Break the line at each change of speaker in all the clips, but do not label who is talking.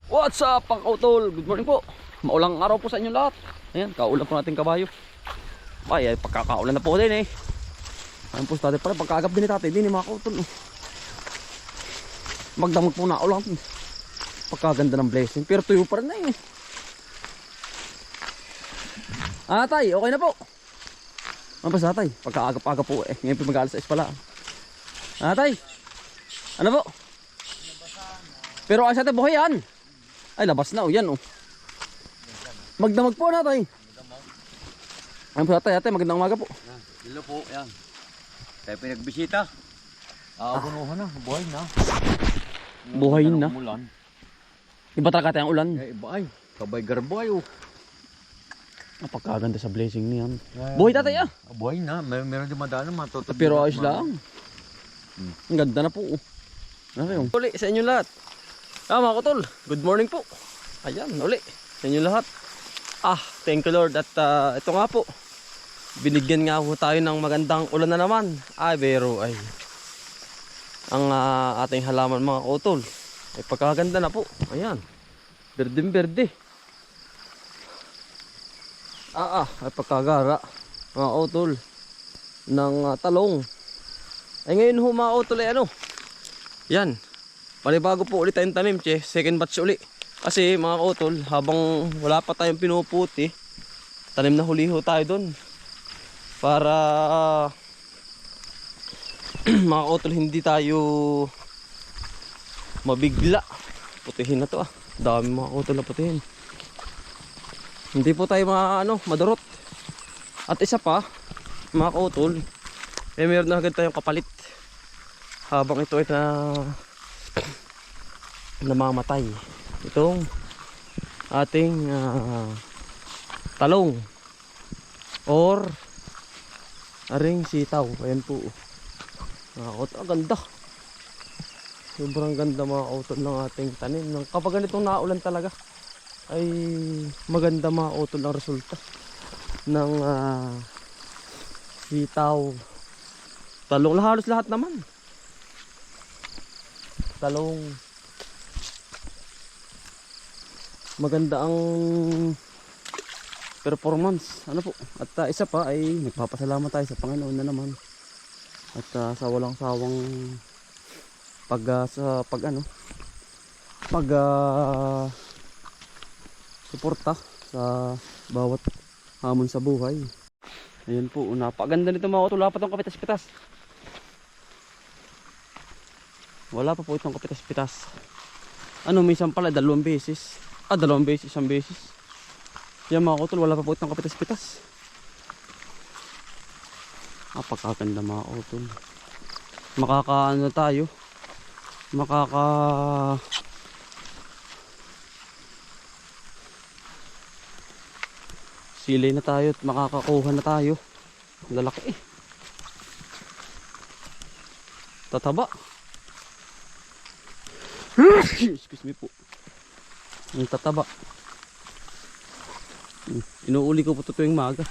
What's up mga kautol? Good morning po. Maulang araw po sa inyo lahat. Ayan, kaulan po natin kabayo. Ay, pagkakaulan na po din eh. Ayan po sa dati pala, pagkagap din ni tatay din eh mga kautol. Magdamag po na ulan. Pagkaganda ng blessing. Pero tuyo pa rin na eh. Tay, okay na po. Ano pa sa tay? Pagkaagap-agap po eh. Ngayon po mag-alas 6 pala. Tay, ano po? Pero ay sa tay, buhay yan. Ay, labas na o yan o. Magdamag po na tay. Ayun po tatay, magandang umaga po.
Hello po, yan. Tayo pinagbisita. Abunuhan na, buhay na.
Buhay na.
Umulan.
Iba talaga tayo ang ulan.
Iba ay, kabay garbay oh.
Napakaganda sa blessing niyan. Buhay tatay ah.
Buhay na, meron din madaan matutubig.
Pero ayos lang. Ang ganda na po. Ano yung? Uli sa inyo lahat. Mga kutol, good morning po. Ayan, uli sa inyo lahat. Thank you Lord. At ito nga po, binigyan nga po tayo ng magandang ulan na naman. Pero ay ang ating halaman mga kutol ay pagkaganda na po. Ayan, berdeng berde. Ay pagkagara mga kutol ng talong. Ay ngayon ho mga kutol ay ano, yan, panibago po ulit tayong tanim, second batch uli. Kasi mga kautol, habang wala pa tayong pinuputi, tanim na huli ho tayo doon. Para mga kautol, hindi tayo mabigla. Putihin na to dami mga kautol na putihin. Hindi po tayo madurot. At isa pa, mga kautol, meron na agad tayong kapalit. Habang ito ay namamatay, itong ating talong or aring sitaw. Ayan po ang ganda, sobrang ganda mga kautol ng ating tanim. Kapag ganitong naulan talaga ay maganda mga kautol ang resulta ng sitaw, talong, halos lahat naman. Talong, maganda ang performance. Ano po? At isa pa ay nagpapasalamat tayo sa Panginoon na naman. At sa walang sawang suporta sa bawat hamon sa buhay. Ayan po, napakaganda nito mga kautol. Wala pa itong kapitas-pitas. Wala pa po itong kapitas-pitas. Minsan pala dalawang beses. Dalawang beses, isang beses. Yan mga kautol, wala pa po itong kapitas-pitas. Pagkaganda mga kautol. Tayo. Silay na tayo at makakakuha na tayo. Lalaki tataba. Excuse me po. Ang tataba. Inuuli ko po ito tuwing maga.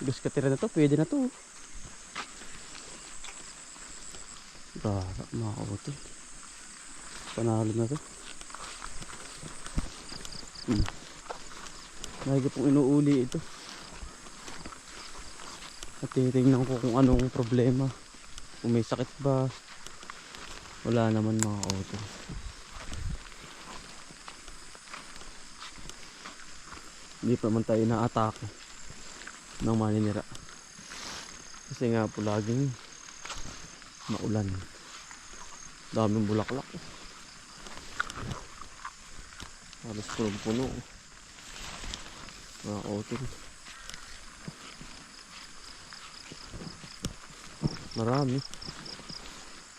Gus katira na to, pwede na to. Gara mga kautol. Panalo na to. Lagi pong inuuli ito. At titingnan ko kung anong problema. Kung may sakit ba. Wala naman mga kautol. Hindi pa naman tayo na-atake ng maninira. Kasi nga po laging maulan. Daming bulaklak. Halos puno. Mga kautol. Marami.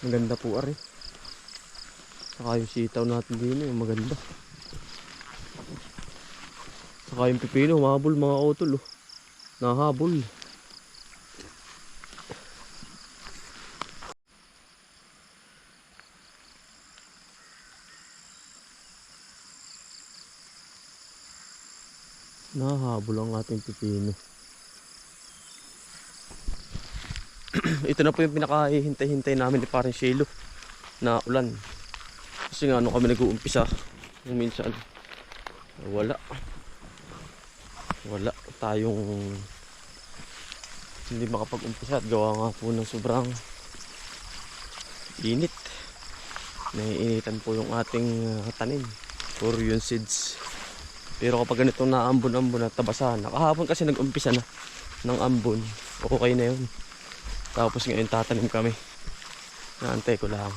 Ang ganda po ari. Saka yung sitaw natin din maganda. Saka yung pipino, mahabol mga kautol. Nahabol. Nahabol ang ating pipino. Ito na po yung pinakahihintay-hintay namin ni Paring Shelo na ulan. Kasi nga kami nag-uumpisa, Kung minsan wala tayong hindi makapag-umpisa at gawa nga po ng sobrang init. Naiinitan po yung ating tanim or yung seeds. Pero kapag ganito na ambon-ambon at tabasahan, nakahapon kasi nag-umpisa na ng ambon, okay na yun. Tapos ngayon tatanim kami. Naantay ko lang.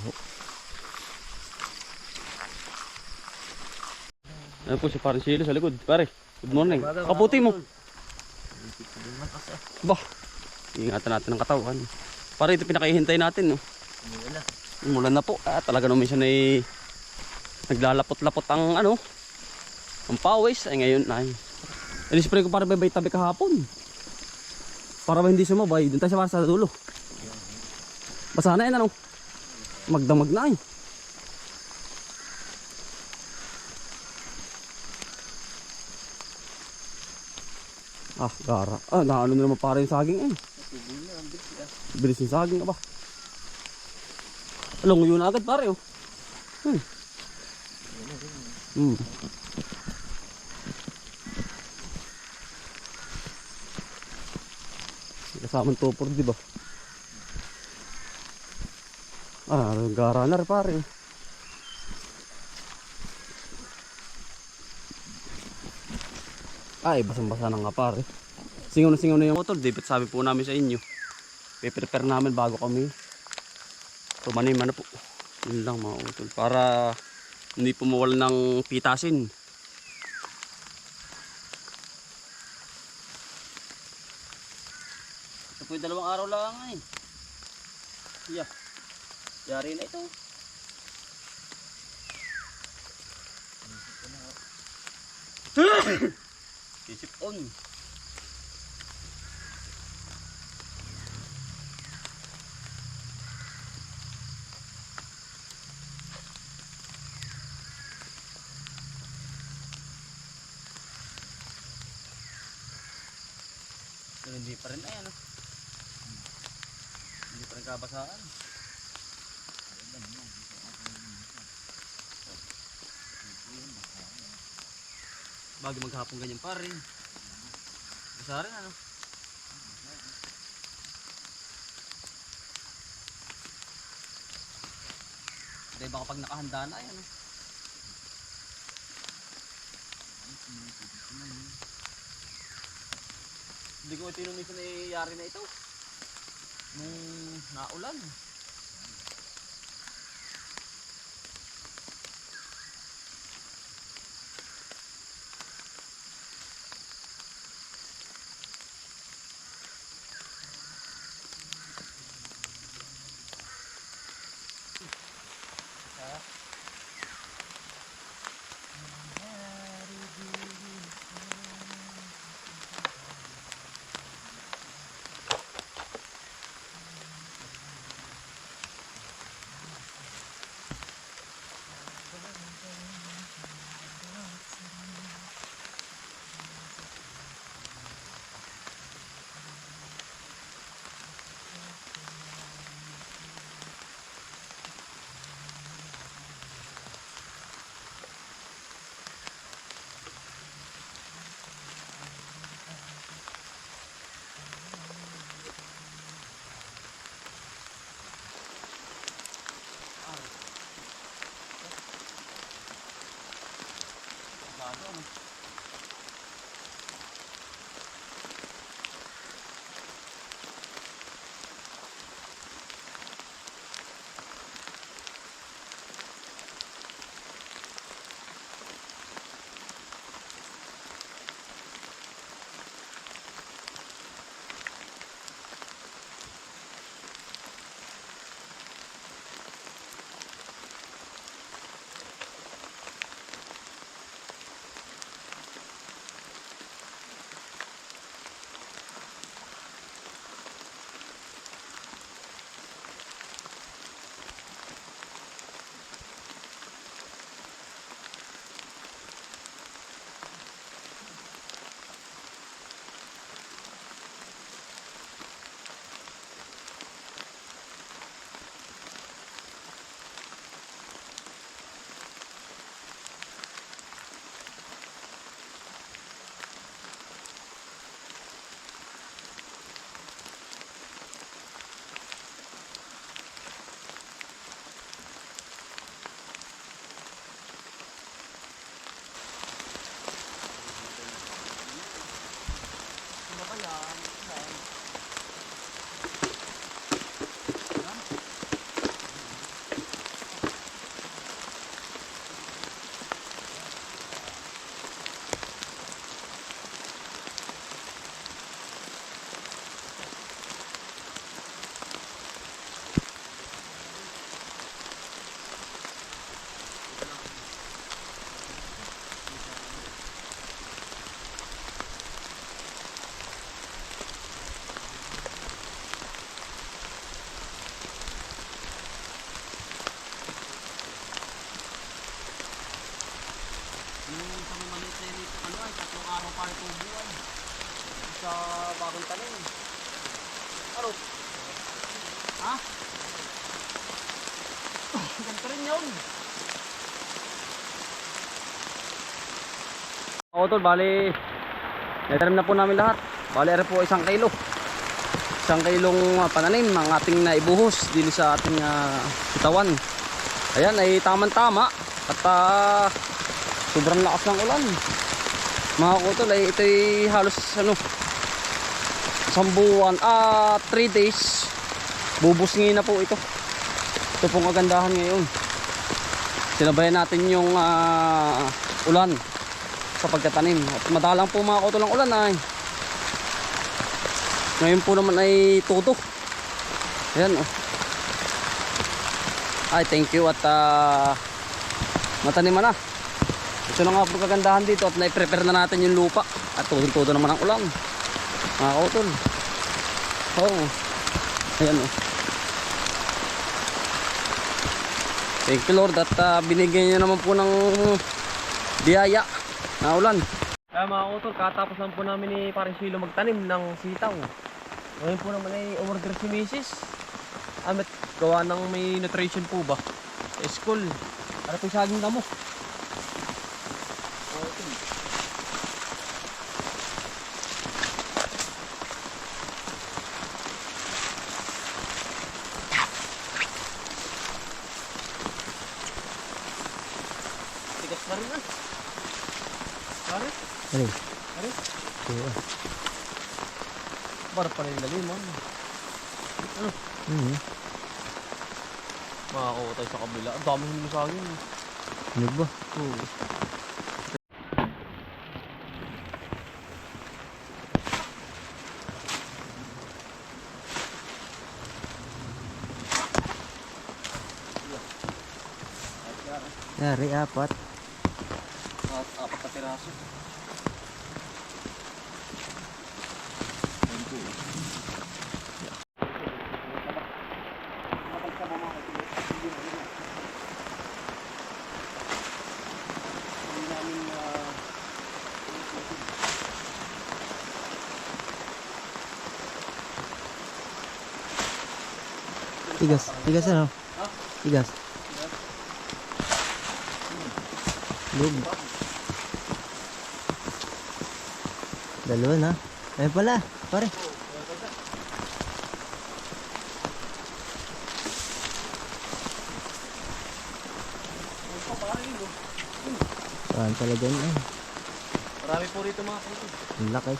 Ano po si Paring Silo sa likod. Pare, good morning. Kaputi mo. Bah, ingatan natin ang katawan. Pare, ito pinakahihintay natin. No? Umulan na po. Talaga naman minsan ay naglalapot-lapot ang ano, ang pawis. Ay ngayon ay in-spray ko para may tabi kahapon. Para ba hindi sumabay. Doon tayo sa dulo. Basa na yan ano. Magdamag na ay. Ah, gara. Ah, naano na naman para yung saging eh. Bilis yung saging ba? Alam mo yun agad pare oh. Kasamang topor di ba? Ah, gara na rin pare. Ay, basang-basa na nga pare. Singaw na yung utol. Dapat sabi po namin sa inyo. Pe-prepare namin bago kami tumanim ano po. Yun lang mga utol. Para hindi po mawala ng pitasin. Ito po yung 2 araw lang eh. Yeah. Yari na ito. Isip on. So, hindi pa rin ayan. Hindi pa rin kabasaan. Bago maghapon ganyan pa rin. Basa rin ano. Dahil baka pag nakahanda na ay ano. Hindi ko tinumisa na iyari na ito. Nung naulan. Yung sa mga maliit na nito, ano ay, 3 araw pa ito buwan. Sa bagong tanim. Ano? Ha? Ganito rin yun. Oo tol, bali natanim na po namin lahat. Bali ari po 1 kilo. 1 kilong pananim ang ating naibuhos dito sa ating kitawan. Ayan ay tamang-tama at sobrang lakas ng ulan. Mga kutol ay ito'y halos ano 1 buwan 3 days bubusngin na po ito. Ito pong kagandahan ngayon. Sinabayan natin yung ulan sa pagtatanim. At madalang po mga kutol ang ulan ay. Ngayon po naman ay tuto. Ayan oh. Ay thank you at mataniman na. Ito na nga po kagandahan dito at na-prepare na natin yung lupa. At tudong-tudo naman ang ulan. Mga kutol. Oo. Ayan oh. Thank you Lord at binigyan niyo naman po ng biyaya na ulan. Mga kutol, katapos lang po namin ni Paring Silo magtanim ng sitaw. Ngayon po naman ay order si Mrs. Amit gawa ng may nutrition po ba sa school. Ano po saging damo? Tigas na rin ah. Pare?
Ano?
Pare?
Oo.
Para pa rin lalim man. Makakakotay sa kabila. Ang dami hindi sa akin.
Ano ba?
Oo.
Yari, 4.
At 4 na piraso.
Tigas. Tigas ano? Tigas. Lug. Dalawa na. Ayun pala, pare. Saan talaga yun?
Marami po rito mga kuto.
Ang laki.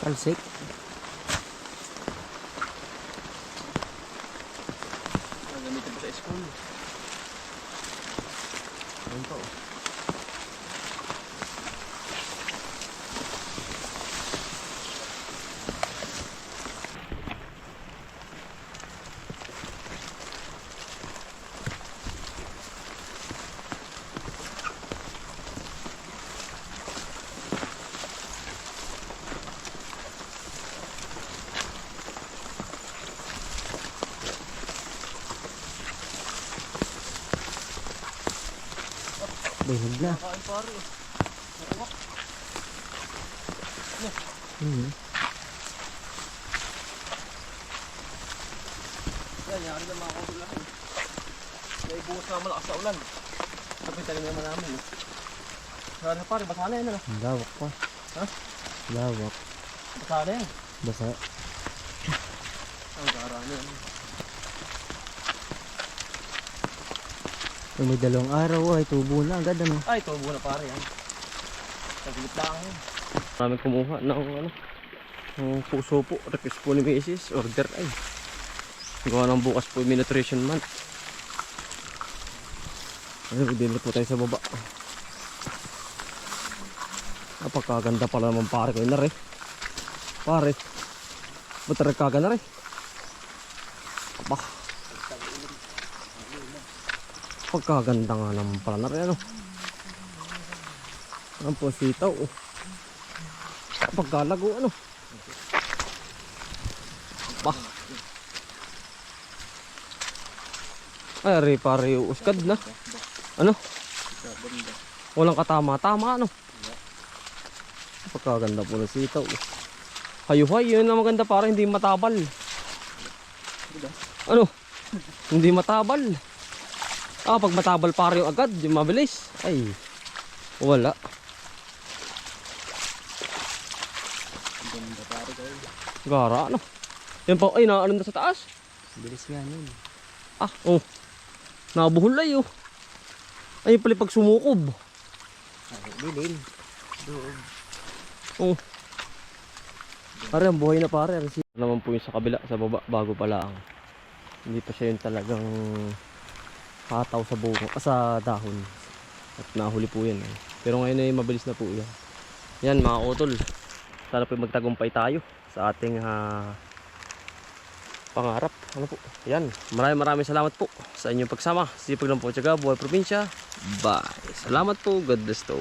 Talsik.
Gamitin po sa school. Ayun po.
Bahig na.
Kain pare. Nakuha. Yan, yari na mga kuto lang. Naibuhos na malakas sa ulan. Tapos talim naman namin. Sana pare, basa na yan ano?
Ang lawak pa.
Ha?
Lawak.
Basa na yan.
Basa.
Ang gara na yan.
Kung may 2 araw ay tubo na agad ano.
Ay, tubo na pare yan. Taglit lang yan. Maraming kumuha ng ano, ng puso po. Request po ni Mrs. Order ay. Gawa ng bukas po yung nutrition month. Ay, din po tayo sa baba. Napakaganda pala naman pare ko yun na rin. Pare. Ba't nagkaga na rin? Aba. Pagkaganda nga naman pala na rin ano. Ang po sitaw oh. pagkalago ano. Bah. Ay, pare uskad na. Ano? Walang katama-tama ano. Pagkaganda po ng sitaw. Hayuhay, yun ang maganda para hindi matabal. Ano? Hindi matabal. Pag matabal pare yung agad, yung mabilis. Ay, wala. Gara, ano? Yan pa, ay, naano na sa taas.
Bilis nga yun.
Oh. Nabuhulay, oh. Ay, pala pag sumukob.
Bilin.
Oh. Pare, ang buhay na pare. Naman po yung sa kabila, sa baba, bago pala ang. Hindi pa siya yung talagang hataw sa bunga, sa dahon. At nahuli po yan. Eh. Pero ngayon ay mabilis na po yan. Yan mga utol. Sana po magtagumpay tayo sa ating pangarap. Ano po? Yan. Maraming salamat po sa inyong pagsama. Sipag lang po, Tiyaga, Buhay Probinsya. Bye. Salamat po. God bless to.